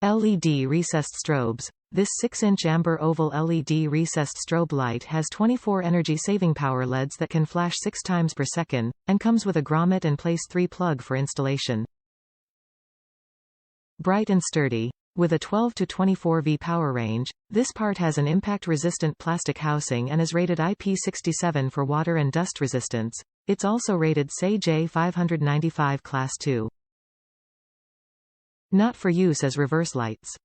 LED Recessed Strobes. This 6-inch amber oval LED recessed strobe light has 24 energy-saving power LEDs that can flash 6 times per second, and comes with a grommet and place 3 plug for installation. Bright and sturdy. With a 12 to 24 V power range, this part has an impact-resistant plastic housing and is rated IP67 for water and dust resistance. It's also rated SAE J595 Class 2. Not for use as reverse lights.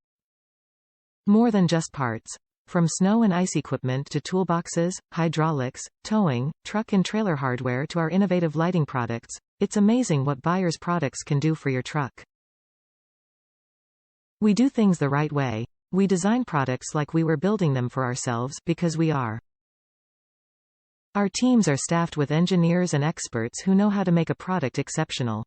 More than just parts. From snow and ice equipment to toolboxes, hydraulics, towing, truck and trailer hardware to our innovative lighting products, it's amazing what Buyers products can do for your truck. We do things the right way. We design products like we were building them for ourselves, because we are. Our teams are staffed with engineers and experts who know how to make a product exceptional.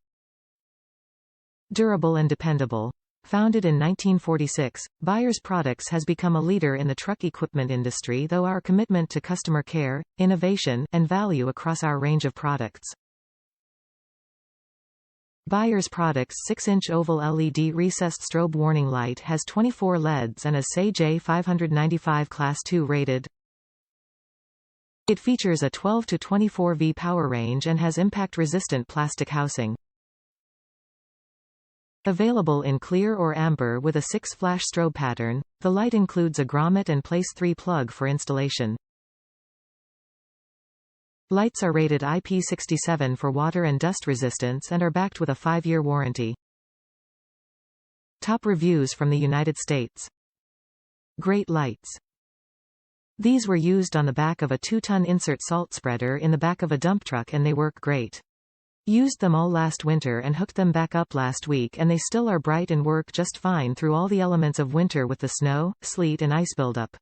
Durable and dependable. Founded in 1946, Buyers Products has become a leader in the truck equipment industry, though our commitment to customer care, innovation, and value across our range of products. Buyers Products 6-inch oval LED recessed strobe warning light has 24 LEDs and is SAE J595 Class 2 rated. It features a 12 to 24 V power range and has impact-resistant plastic housing. Available in clear or amber with a 6-flash strobe pattern, the light includes a grommet and place 3 plug for installation. Lights are rated IP67 for water and dust resistance and are backed with a 5-year warranty. Top reviews from the United States. Great lights. These were used on the back of a 2-ton insert salt spreader in the back of a dump truck and they work great. Used them all last winter and hooked them back up last week and they still are bright and work just fine through all the elements of winter with the snow, sleet and ice buildup.